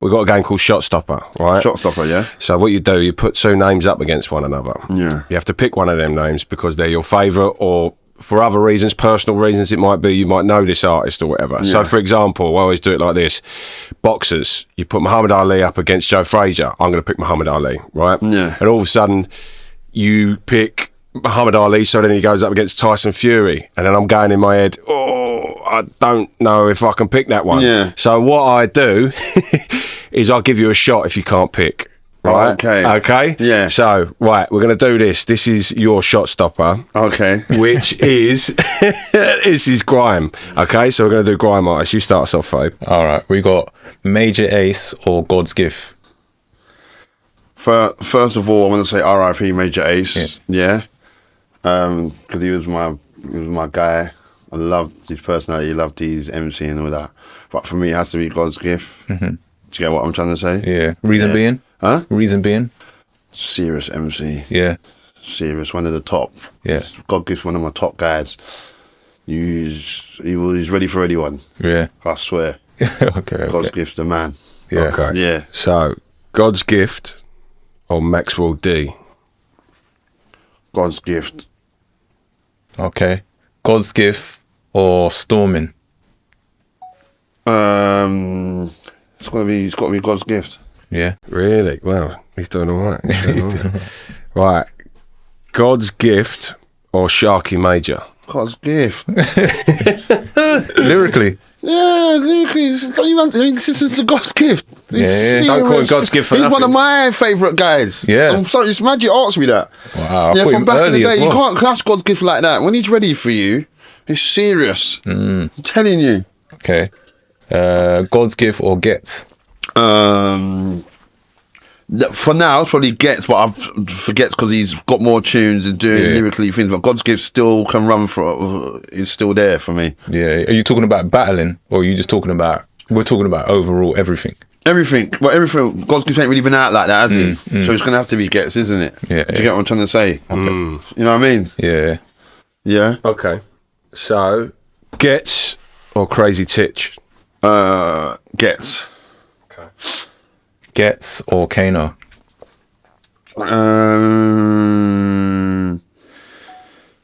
we've got a game called Shot Stopper, right? Shot Stopper, yeah. So what you do, you put two names up against one another. Yeah. You have to pick one of them names because they're your favourite, or for other reasons, personal reasons, it might be you might know this artist or whatever. Yeah. So, for example, I always do it like this. Boxers, you put Muhammad Ali up against Joe Frazier. I'm going to pick Muhammad Ali, right? Yeah. And all of a sudden, you pick Muhammad Ali, so then he goes up against Tyson Fury. And then I'm going in my head, I don't know if I can pick that one. Yeah. So what I do is I'll give you a shot if you can't pick. Right. Oh, okay. Okay. Yeah. So, right, we're going to do this. This is your shot stopper. Okay. Which is this is Grime. Okay. So we're going to do Grime artists. You start us off, Fabe. All right. We got Major Ace or God's Gift. First of all, I want to say R.I.P. Major Ace. Yeah. Because he was my guy. I loved his personality. Loved his MC and all that. But for me, it has to be God's Gift. Mm-hmm. Do you get what I'm trying to say? Yeah. Reason being? Huh? Reason being? Serious MC. Yeah. Serious. One of the top. Yeah. God Gift's one of my top guys. He's ready for anyone. Yeah. I swear. Okay. God's Gift's the man. Yeah. Okay. Yeah. So, God's Gift or Maxwell D? God's Gift. Okay. God's Gift or Storming? It's got to be God's Gift. Yeah. Really? Well, he's doing all right. Right. God's Gift or Sharky Major? God's Gift. Lyrically. Yeah, lyrically. This is a God's Gift. Yeah. Don't call him God's Gift for He's nothing. one of my favourite guys. Yeah. I'm sorry, it's mad you asked me that. Wow. Yeah, from back in the day, well. you can't clash God's Gift like that. When he's ready for you, it's serious. I'm telling you. Okay. God's Gift or Gets? For now, it's probably Gets, but I forgets because he's got more tunes and doing lyrically things. But God's Gift still can run for. Is still there for me. Yeah. Are you talking about battling, or are you just talking about? We're talking about overall everything. Everything, but everything. God's Gift ain't really been out like that, has he? So it's gonna have to be Gets, isn't it? Yeah. Do you get what I'm trying to say? Okay. You know what I mean? Yeah. Yeah. Okay. So, Gets or Crazy Titch? Gets. Okay. Gets or Kano?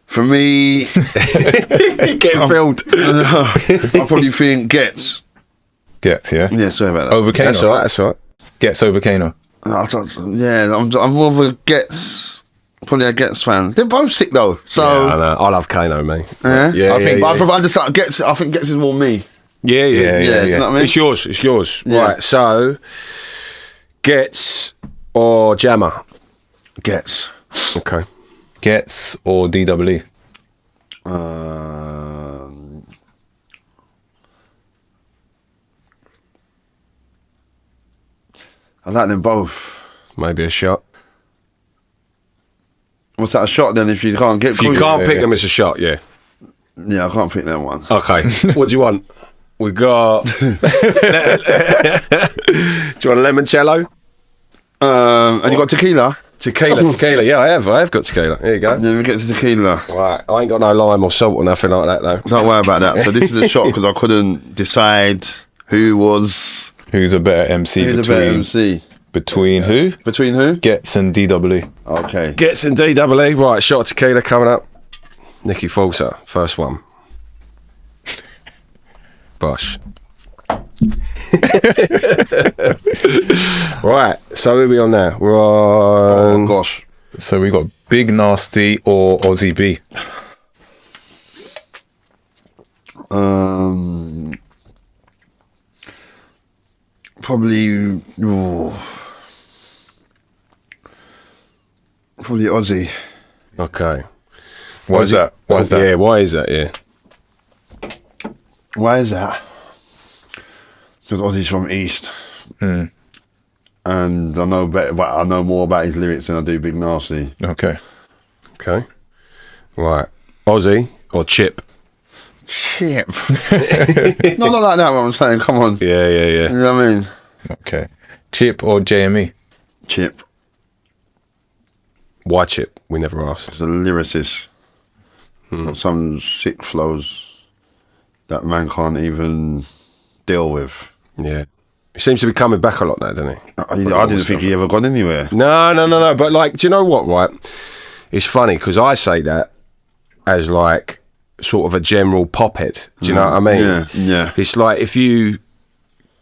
For me, Getting filled. I probably think Gets. Gets, yeah. Yeah, sorry about that. Over Kano. That's all right. That's all right. Gets over Kano. Yeah, I'm more of a Gets. Probably a Gets fan. They're both sick though. So Yeah, I know. I love Kano, mate. yeah, I think. But I understand Gets. I think Gets is more me. Yeah. Do you know what I mean? It's yours. It's yours. Yeah. Right. So, Gets or Jammer? Gets. Okay. Gets or DWE? I like them both. Maybe a shot. What's that, a shot then if you can't get If you can't pick them, it's a shot. Yeah. Yeah, I can't pick that one. Okay. What do you want? We got. Do you want a limoncello? And you got tequila? Tequila. Yeah, I have got tequila. Here you go. Then we get to tequila. Right. I ain't got no lime or salt or nothing like that though. Don't worry about that. So this is a shot because I couldn't decide who's Who's a better MC a better MC. Between who? Between who? Gets and DWE. Okay. Gets and DWE. Right. Shot of tequila coming up. Nicky Forcer, first one. Bosh. Right, so who are we on now? We're on. Oh gosh. So we got Big Nasty or Aussie B. Probably. Probably Aussie. Okay. Why is that? Why is that? Yeah, why is that? Yeah. Why is that? Because Aussie's from East. And I know better, but I know more about his lyrics than I do Big Nasty. Okay. Okay. Right. Aussie or Chip? Chip. No, not like that, what I'm saying. Come on. Yeah. You know what I mean? Okay. Chip or JME? Chip. Why Chip? We never asked. It's a lyricist. Got some sick flows that man can't even deal with. Yeah. He seems to be coming back a lot now, doesn't he? I didn't think he ever gone anywhere. No. But like, do you know what? Right, it's funny because I say that as like sort of a general pop head. Do you know what I mean? Yeah. It's like if you,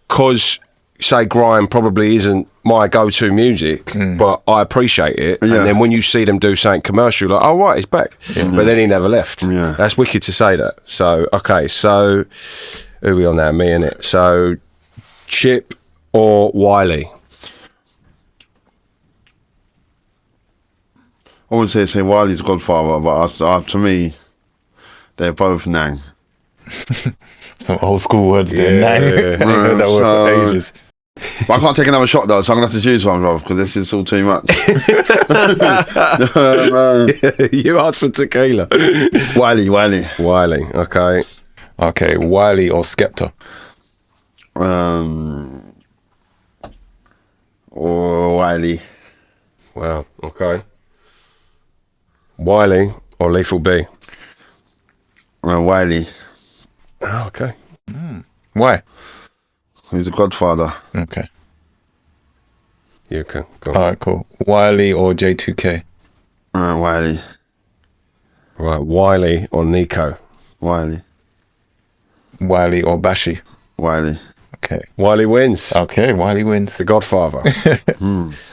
cause say grime probably isn't my go-to music, but I appreciate it. Yeah. And then when you see them do something commercial, like, oh right, he's back. But then he never left. Yeah. That's wicked to say that. So okay, so who are we on now? Me and it. So Chip or Wiley? I wouldn't say Wiley's Godfather, but to me, they're both Nang. Some old school words there. Nang. I heard that word for ages. But I can't take another shot though, so I'm gonna have to choose one, bro, because this is all too much. You asked for tequila. Wiley. Okay. Okay, Wiley or Skepta? Or Wiley. Wow. Okay. Wiley or Lethal B? Wiley. Oh, okay. Why? He's a Godfather. Okay. You can go. All right, cool. Wiley or J2K? Wiley. Right. Wiley or Nico? Wiley. Wiley or Bashi? Wiley. Okay. Wiley wins. Okay, Wiley wins. The Godfather.